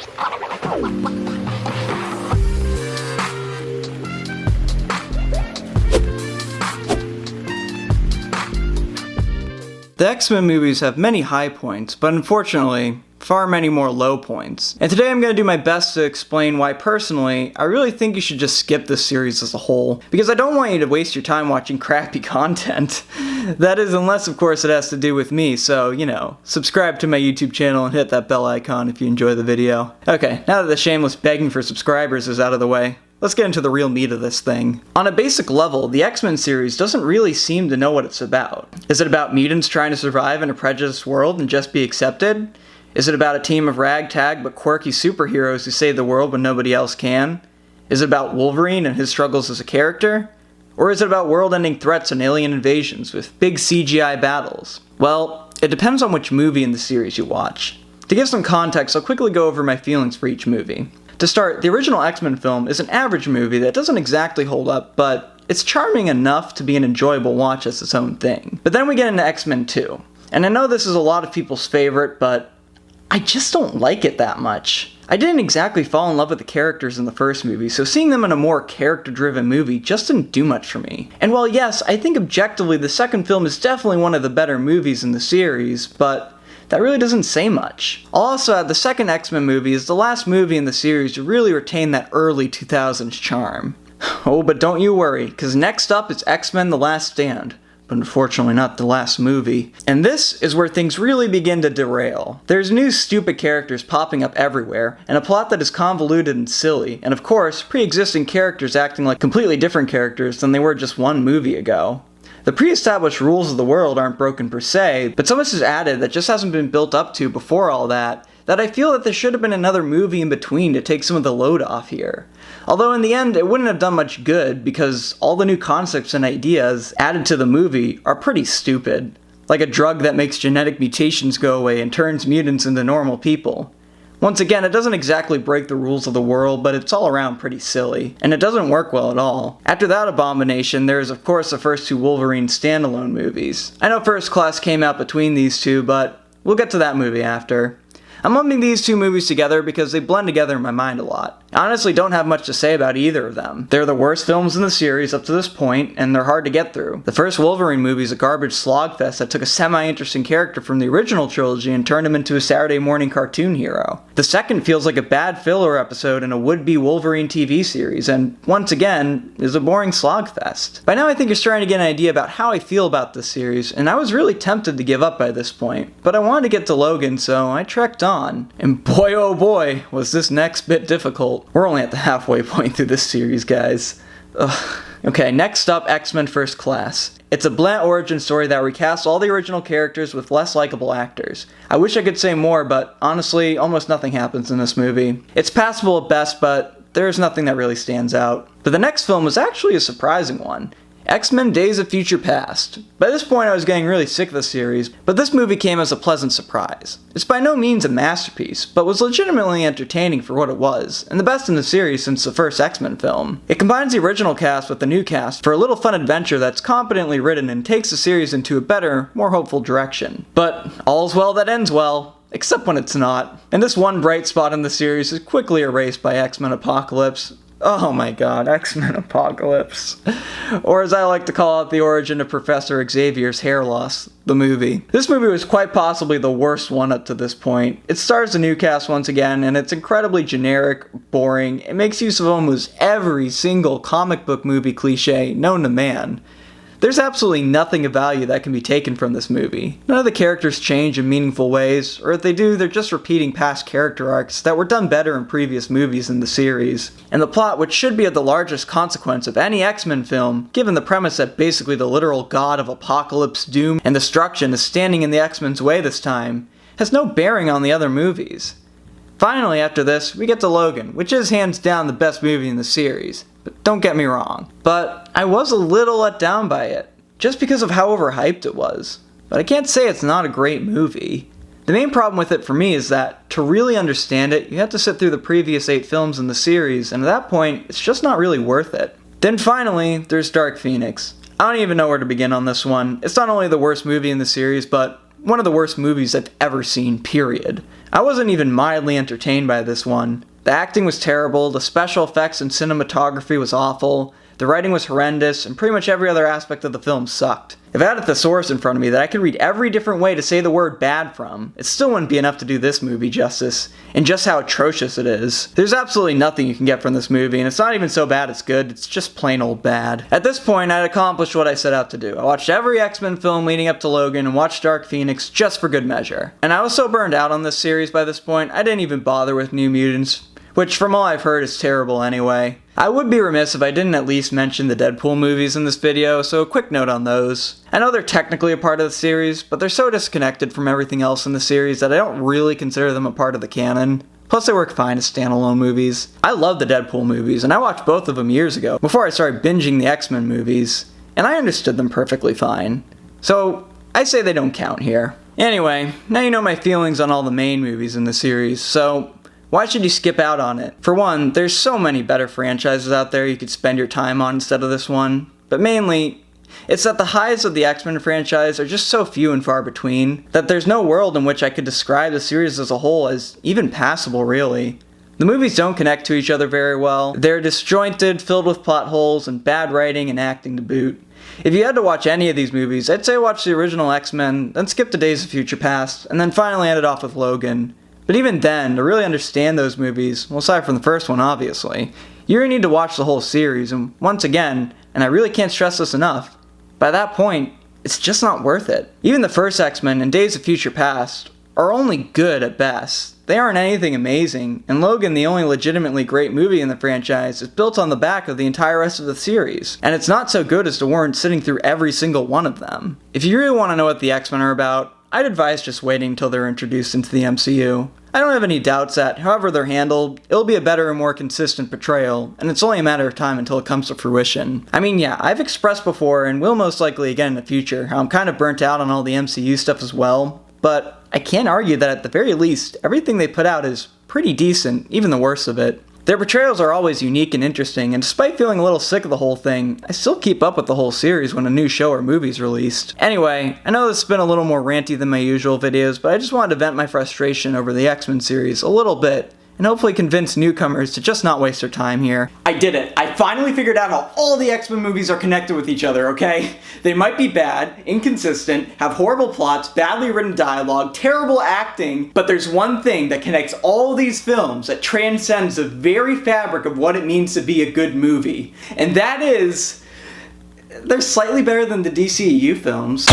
The X-Men movies have many high points, but unfortunately, far many more low points. And today I'm going to do my best to explain why personally, I really think you should just skip this series as a whole, because I don't want you to waste your time watching crappy content. That is, unless of course it has to do with me, so, you know, subscribe to my YouTube channel and hit that bell icon if you enjoy the video. Okay, now that the shameless begging for subscribers is out of the way, let's get into the real meat of this thing. On a basic level, the X-Men series doesn't really seem to know what it's about. Is it about mutants trying to survive in a prejudiced world and just be accepted? Is it about a team of ragtag but quirky superheroes who save the world when nobody else can? Is it about Wolverine and his struggles as a character? Or is it about world-ending threats and alien invasions with big CGI battles? Well, it depends on which movie in the series you watch. To give some context, I'll quickly go over my feelings for each movie. To start, the original X-Men film is an average movie that doesn't exactly hold up, but it's charming enough to be an enjoyable watch as its own thing. But then we get into X-Men 2. And I know this is a lot of people's favorite, but I just don't like it that much. I didn't exactly fall in love with the characters in the first movie, so seeing them in a more character-driven movie just didn't do much for me. And while yes, I think objectively the second film is definitely one of the better movies in the series, but that really doesn't say much. I'll also add the second X-Men movie is the last movie in the series to really retain that early 2000s charm. Oh, but don't you worry, because next up is X-Men The Last Stand. But unfortunately not the last movie. And this is where things really begin to derail. There's new stupid characters popping up everywhere, and a plot that is convoluted and silly, and of course, pre-existing characters acting like completely different characters than they were just one movie ago. The pre-established rules of the world aren't broken per se, but so much is added that just hasn't been built up to before all that I feel that there should have been another movie in between to take some of the load off here. Although in the end, it wouldn't have done much good because all the new concepts and ideas added to the movie are pretty stupid. Like a drug that makes genetic mutations go away and turns mutants into normal people. Once again, it doesn't exactly break the rules of the world, but it's all around pretty silly, and it doesn't work well at all. After that abomination, there is of course the first two Wolverine standalone movies. I know First Class came out between these two, but we'll get to that movie after. I'm lumping these two movies together because they blend together in my mind a lot. I honestly don't have much to say about either of them. They're the worst films in the series up to this point, and they're hard to get through. The first Wolverine movie is a garbage slogfest that took a semi-interesting character from the original trilogy and turned him into a Saturday morning cartoon hero. The second feels like a bad filler episode in a would-be Wolverine TV series, and once again, is a boring slogfest. By now I think you're starting to get an idea about how I feel about this series, and I was really tempted to give up by this point. But I wanted to get to Logan, so I trekked on. And boy oh boy, was this next bit difficult. We're only at the halfway point through this series, guys. Ugh. Okay, next up, X-Men First Class. It's a blunt origin story that recasts all the original characters with less likable actors. I wish I could say more, but honestly, almost nothing happens in this movie. It's passable at best, but there's nothing that really stands out. But the next film was actually a surprising one. X-Men Days of Future Past. By this point I was getting really sick of the series, but this movie came as a pleasant surprise. It's by no means a masterpiece, but was legitimately entertaining for what it was, and the best in the series since the first X-Men film. It combines the original cast with the new cast for a little fun adventure that's competently written and takes the series into a better, more hopeful direction. But all's well that ends well. Except when it's not. And this one bright spot in the series is quickly erased by X-Men Apocalypse. Oh my god, X-Men Apocalypse. Or as I like to call it, the origin of Professor Xavier's hair loss, the movie. This movie was quite possibly the worst one up to this point. It stars the new cast once again, and it's incredibly generic, boring. It makes use of almost every single comic book movie cliche known to man. There's absolutely nothing of value that can be taken from this movie. None of the characters change in meaningful ways, or if they do, they're just repeating past character arcs that were done better in previous movies in the series. And the plot, which should be of the largest consequence of any X-Men film, given the premise that basically the literal god of apocalypse, doom, and destruction is standing in the X-Men's way this time, has no bearing on the other movies. Finally, after this, we get to Logan, which is hands down the best movie in the series. But don't get me wrong. But I was a little let down by it, just because of how overhyped it was. But I can't say it's not a great movie. The main problem with it for me is that, to really understand it, you have to sit through the previous 8 films in the series, and at that point, it's just not really worth it. Then finally, there's Dark Phoenix. I don't even know where to begin on this one. It's not only the worst movie in the series, but one of the worst movies I've ever seen, period. I wasn't even mildly entertained by this one. The acting was terrible, the special effects and cinematography was awful, the writing was horrendous, and pretty much every other aspect of the film sucked. If I had a thesaurus in front of me that I could read every different way to say the word bad from, it still wouldn't be enough to do this movie justice, and just how atrocious it is. There's absolutely nothing you can get from this movie, and it's not even so bad it's good, it's just plain old bad. At this point, I'd accomplished what I set out to do. I watched every X-Men film leading up to Logan and watched Dark Phoenix just for good measure. And I was so burned out on this series by this point, I didn't even bother with New Mutants, which from all I've heard is terrible anyway. I would be remiss if I didn't at least mention the Deadpool movies in this video, so a quick note on those. I know they're technically a part of the series, but they're so disconnected from everything else in the series that I don't really consider them a part of the canon. Plus they work fine as standalone movies. I love the Deadpool movies, and I watched both of them years ago, before I started binging the X-Men movies, and I understood them perfectly fine. So, I say they don't count here. Anyway, now you know my feelings on all the main movies in the series, so why should you skip out on it? For one, there's so many better franchises out there you could spend your time on instead of this one. But mainly, it's that the highs of the X-Men franchise are just so few and far between that there's no world in which I could describe the series as a whole as even passable, really. The movies don't connect to each other very well. They're disjointed, filled with plot holes, and bad writing and acting to boot. If you had to watch any of these movies, I'd say watch the original X-Men, then skip to Days of Future Past, and then finally end it off with Logan. But even then, to really understand those movies, well, aside from the first one obviously, you really need to watch the whole series, and once again, and I really can't stress this enough, by that point, it's just not worth it. Even the first X-Men and Days of Future Past are only good at best. They aren't anything amazing, and Logan, the only legitimately great movie in the franchise, is built on the back of the entire rest of the series, and it's not so good as to warrant sitting through every single one of them. If you really want to know what the X-Men are about, I'd advise just waiting until they're introduced into the MCU. I don't have any doubts that, however they're handled, it'll be a better and more consistent portrayal, and it's only a matter of time until it comes to fruition. I mean, yeah, I've expressed before, and will most likely again in the future, how I'm kind of burnt out on all the MCU stuff as well, but I can't argue that at the very least, everything they put out is pretty decent, even the worst of it. Their portrayals are always unique and interesting, and despite feeling a little sick of the whole thing, I still keep up with the whole series when a new show or movie is released. Anyway, I know this has been a little more ranty than my usual videos, but I just wanted to vent my frustration over the X-Men series a little bit, and hopefully convince newcomers to just not waste their time here. I did it! I finally figured out how all the X-Men movies are connected with each other, okay? They might be bad, inconsistent, have horrible plots, badly written dialogue, terrible acting, but there's one thing that connects all these films that transcends the very fabric of what it means to be a good movie. And that is, they're slightly better than the DCEU films.